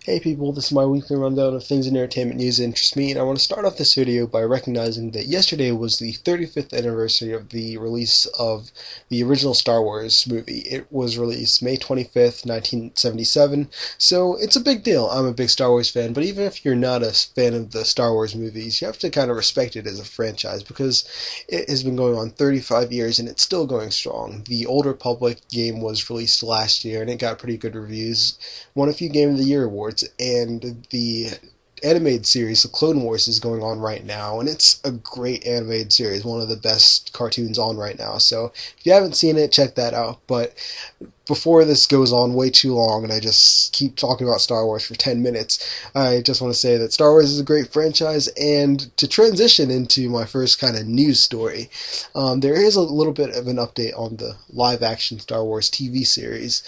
Hey people, this is my weekly rundown of things in entertainment news that interest me, and I want to start off this video by recognizing that yesterday was the 35th anniversary of the release of the original Star Wars movie. It was released May 25th, 1977, so it's a big deal. I'm a big Star Wars fan, but even if you're not a fan of the Star Wars movies, you have to kind of respect it as a franchise because it has been going on 35 years and it's still going strong. The Old Republic game was released last year and it got pretty good reviews, won a few Game of the Year awards, and the animated series, The Clone Wars, is going on right now, and it's a great animated series, one of the best cartoons on right now, so if you haven't seen it, check that out. But before this goes on way too long and I just keep talking about Star Wars for 10 minutes, I just want to say that Star Wars is a great franchise, and to transition into my first kind of news story, there is a little bit of an update on the live-action Star Wars TV series.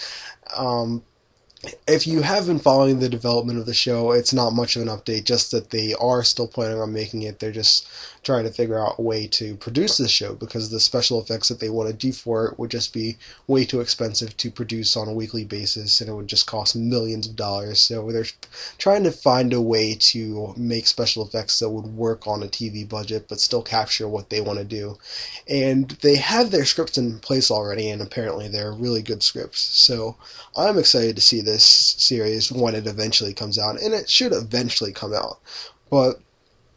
If you have been following the development of the show, it's not much of an update, just that they are still planning on making it. They're just trying to figure out a way to produce this show because the special effects that they want to do for it would just be way too expensive to produce on a weekly basis, and it would just cost millions of dollars. So they're trying to find a way to make special effects that would work on a TV budget but still capture what they want to do. And they have their scripts in place already, and apparently they're really good scripts. So I'm excited to see this series when it eventually comes out, and it should eventually come out. But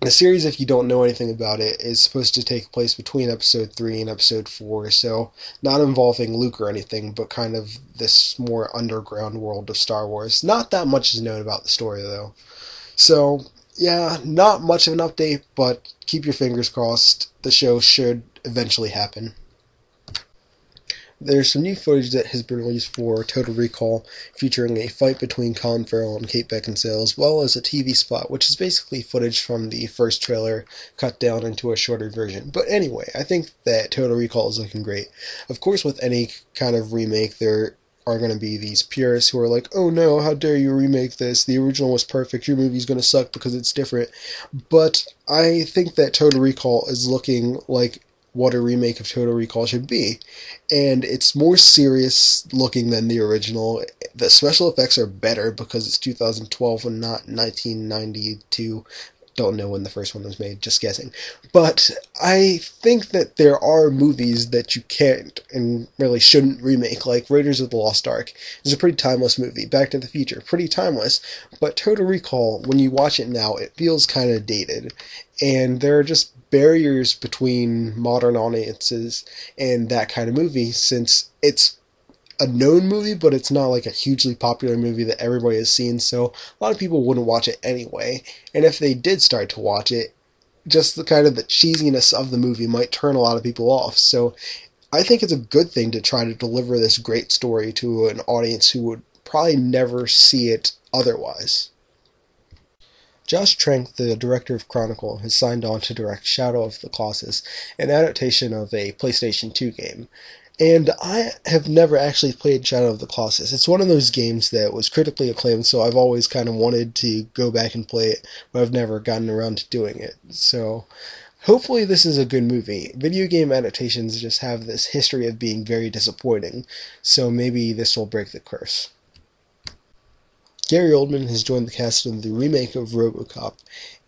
the series, if you don't know anything about it, is supposed to take place between episode 3 and episode 4, so not involving Luke or anything, but kind of this more underground world of Star Wars. Not that much is known about the story, though. So, yeah, not much of an update, but keep your fingers crossed. The show should eventually happen. There's some new footage that has been released for Total Recall, featuring a fight between Colin Farrell and Kate Beckinsale, as well as a TV spot, which is basically footage from the first trailer cut down into a shorter version. But anyway, I think that Total Recall is looking great. Of course, with any kind of remake, there are going to be these purists who are like, oh no, how dare you remake this, the original was perfect, your movie's going to suck because it's different. But I think that Total Recall is looking like what a remake of Total Recall should be, and it's more serious looking than the original. The special effects are better because it's 2012 and not 1992. Don't know when the first one was made, just guessing. But I think that there are movies that you can't and really shouldn't remake, like Raiders of the Lost Ark is a pretty timeless movie. Back to the Future, pretty timeless. But Total Recall, when you watch it now, it feels kind of dated. And there are just barriers between modern audiences and that kind of movie, since it's a known movie, but it's not like a hugely popular movie that everybody has seen, so a lot of people wouldn't watch it anyway. And if they did start to watch it, just the kind of the cheesiness of the movie might turn a lot of people off. So I think it's a good thing to try to deliver this great story to an audience who would probably never see it otherwise. Josh Trank, the director of Chronicle, has signed on to direct Shadow of the Colossus, an adaptation of a PlayStation 2 game. And I have never actually played Shadow of the Colossus. It's one of those games that was critically acclaimed, so I've always kind of wanted to go back and play it, but I've never gotten around to doing it. So hopefully this is a good movie. Video game adaptations just have this history of being very disappointing, so maybe this will break the curse. Gary Oldman has joined the cast of the remake of Robocop,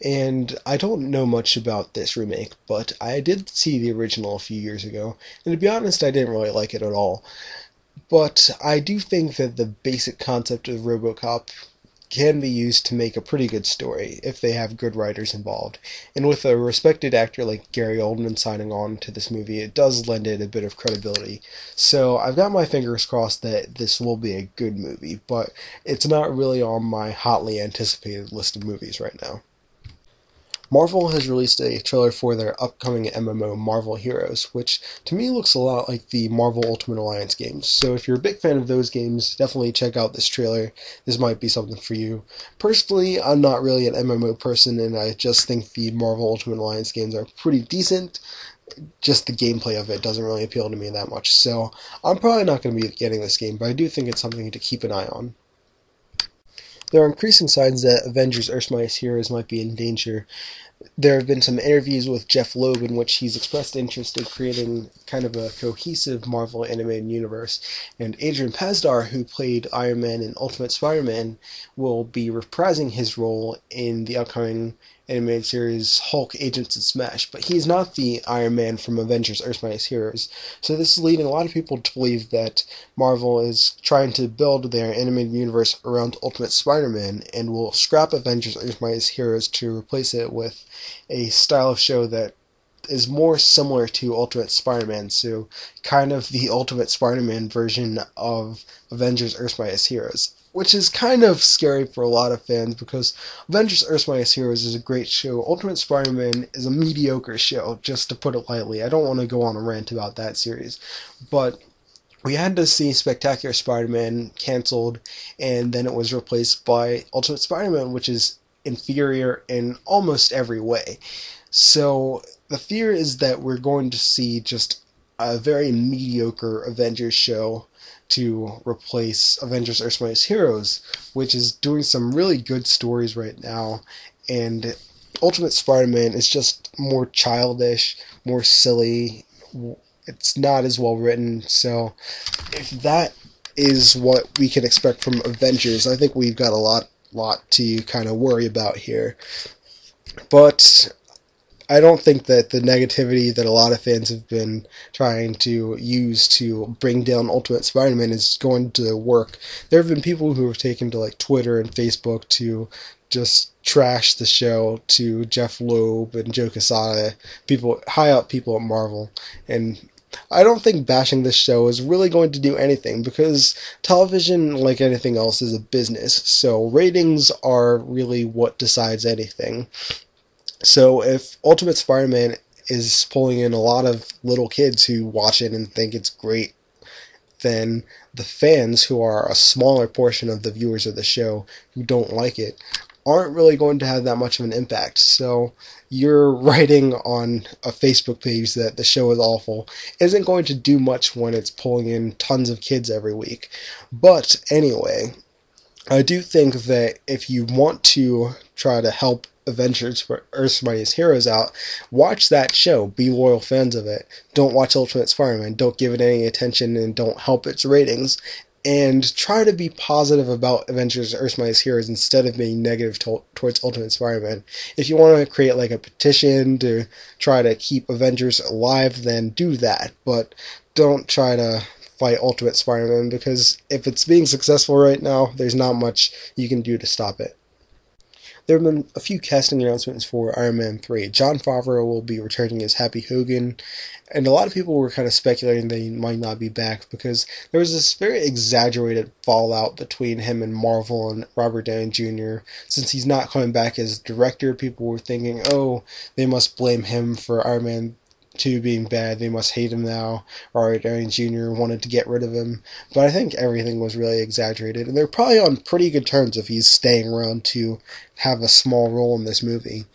and I don't know much about this remake, but I did see the original a few years ago, and to be honest, I didn't really like it at all. But I do think that the basic concept of Robocop can be used to make a pretty good story if they have good writers involved. And with a respected actor like Gary Oldman signing on to this movie, it does lend it a bit of credibility. So I've got my fingers crossed that this will be a good movie, but it's not really on my hotly anticipated list of movies right now. Marvel has released a trailer for their upcoming MMO, Marvel Heroes, which to me looks a lot like the Marvel Ultimate Alliance games. So if you're a big fan of those games, definitely check out this trailer. This might be something for you. Personally, I'm not really an MMO person, and I just think the Marvel Ultimate Alliance games are pretty decent. Just the gameplay of it doesn't really appeal to me that much. So I'm probably not going to be getting this game, but I do think it's something to keep an eye on. There are increasing signs that Avengers Earth's Mightiest Heroes might be in danger. There have been some interviews with Jeff Loeb in which he's expressed interest in creating kind of a cohesive Marvel animated universe, and Adrian Pasdar, who played Iron Man in Ultimate Spider-Man, will be reprising his role in the upcoming animated series Hulk Agents of Smash, but he's not the Iron Man from Avengers Earth's Mightiest Heroes. So this is leading a lot of people to believe that Marvel is trying to build their animated universe around Ultimate Spider-Man and will scrap Avengers Earth's Mightiest Heroes to replace it with a style of show that is more similar to Ultimate Spider-Man, so kind of the Ultimate Spider-Man version of Avengers Earth's Mightiest Heroes, which is kind of scary for a lot of fans because Avengers Earth's Mightiest Heroes is a great show. Ultimate Spider-Man is a mediocre show, just to put it lightly. I don't want to go on a rant about that series, but we had to see Spectacular Spider-Man canceled, and then it was replaced by Ultimate Spider-Man, which is inferior in almost every way. So the fear is that we're going to see just a very mediocre Avengers show to replace Avengers Earth's Mightiest Heroes, which is doing some really good stories right now, and Ultimate Spider-Man is just more childish, more silly. It's not as well written, so if that is what we can expect from Avengers, I think we've got a lot to kind of worry about here. But I don't think that the negativity that a lot of fans have been trying to use to bring down Ultimate Spider-Man is going to work. There have been people who have taken to like Twitter and Facebook to just trash the show to Jeff Loeb and Joe Quesada, people, high up people at Marvel, and I don't think bashing this show is really going to do anything because television, like anything else, is a business, so ratings are really what decides anything. So if Ultimate Spider-Man is pulling in a lot of little kids who watch it and think it's great, then the fans, who are a smaller portion of the viewers of the show who don't like it, aren't really going to have that much of an impact. So you're writing on a Facebook page that the show is awful isn't going to do much when it's pulling in tons of kids every week. But anyway, I do think that if you want to try to help Avengers Earth's Mightiest Heroes out, watch that show. Be loyal fans of it. Don't watch Ultimate Spider-Man. Don't give it any attention and don't help its ratings. And try to be positive about Avengers Earth's Mightiest Heroes instead of being negative towards Ultimate Spider-Man. If you want to create like a petition to try to keep Avengers alive, then do that. But don't try to fight Ultimate Spider-Man, because if it's being successful right now, there's not much you can do to stop it. There have been a few casting announcements for Iron Man 3. Jon Favreau will be returning as Happy Hogan, and a lot of people were kind of speculating that he might not be back because there was this very exaggerated fallout between him and Marvel and Robert Downey Jr. Since he's not coming back as director, people were thinking, oh, they must blame him for Iron Man 2 being bad, they must hate him now. Robert Downey Jr. wanted to get rid of him, but I think everything was really exaggerated, and they're probably on pretty good terms if he's staying around to have a small role in this movie.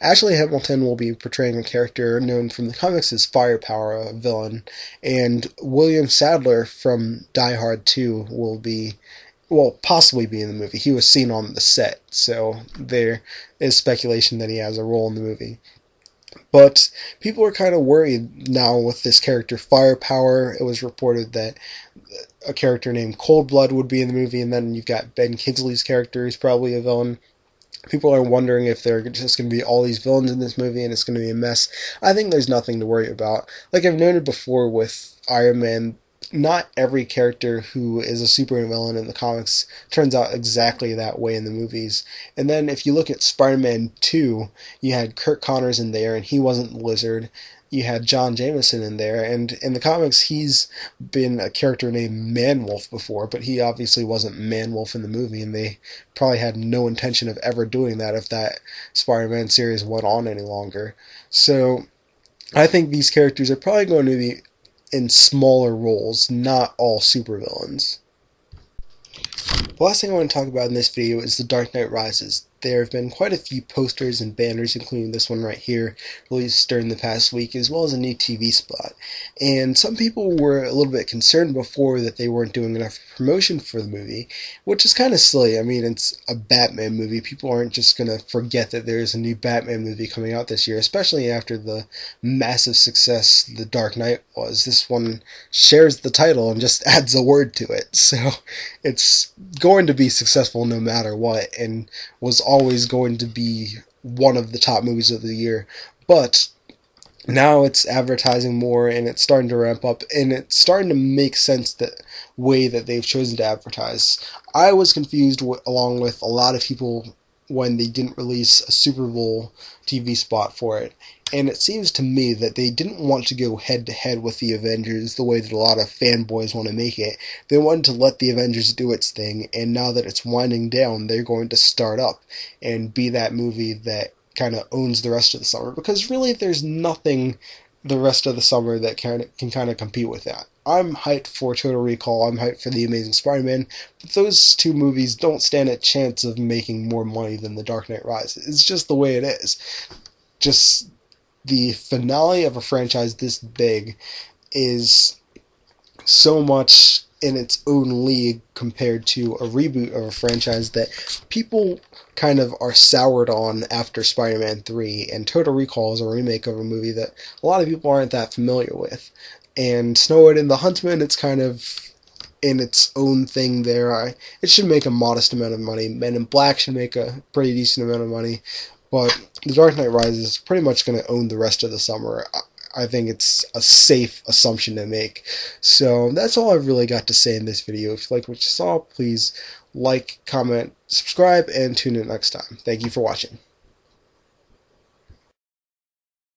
Ashley Hamilton will be portraying a character known from the comics as Firepower, a villain, and William Sadler from Die Hard 2 will possibly be in the movie. He was seen on the set, so there is speculation that he has a role in the movie. But people are kind of worried now with this character Firepower. It was reported that a character named Coldblood would be in the movie, and then you've got Ben Kingsley's character, who's probably a villain. People are wondering if there are just going to be all these villains in this movie and it's going to be a mess. I think there's nothing to worry about. Like I've noted before with Iron Man, not every character who is a supervillain in the comics turns out exactly that way in the movies. And then if you look at Spider-Man 2, you had Kirk Connors in there, and he wasn't the Lizard. You had John Jameson in there, and in the comics he's been a character named Manwolf before, but he obviously wasn't Manwolf in the movie, and they probably had no intention of ever doing that if that Spider-Man series went on any longer. So I think these characters are probably going to be in smaller roles, not all supervillains. The last thing I want to talk about in this video is The Dark Knight Rises. there have been quite a few posters and banners, including this one right here, released during the past week, as well as a new TV spot. And some people were a little bit concerned before that they weren't doing enough promotion for the movie, which is kind of silly. I mean, it's a Batman movie. People aren't just going to forget that there's a new Batman movie coming out this year, especially after the massive success The Dark Knight was. This one shares the title and just adds a word to it, so it's going to be successful no matter what, and was always going to be one of the top movies of the year. But now it's advertising more, and it's starting to ramp up, and it's starting to make sense the way that they've chosen to advertise. I was confused along with a lot of people when they didn't release a Super Bowl TV spot for it. And it seems to me that they didn't want to go head-to-head with the Avengers the way that a lot of fanboys want to make it. They wanted to let the Avengers do its thing, and now that it's winding down, they're going to start up and be that movie that kind of owns the rest of the summer. Because really, there's nothing the rest of the summer that can kind of compete with that. I'm hyped for Total Recall, I'm hyped for The Amazing Spider-Man, but those two movies don't stand a chance of making more money than The Dark Knight Rises. It's just the way it is. Just the finale of a franchise this big is so much in its own league compared to a reboot of a franchise that people kind of are soured on after Spider-Man 3, and Total Recall is a remake of a movie that a lot of people aren't that familiar with. And Snow White and the Huntsman, it's kind of in its own thing there. It should make a modest amount of money. Men in Black should make a pretty decent amount of money. But The Dark Knight Rises is pretty much going to own the rest of the summer. I think it's a safe assumption to make. So that's all I've really got to say in this video. If you like what you saw, please like, comment, subscribe, and tune in next time. Thank you for watching.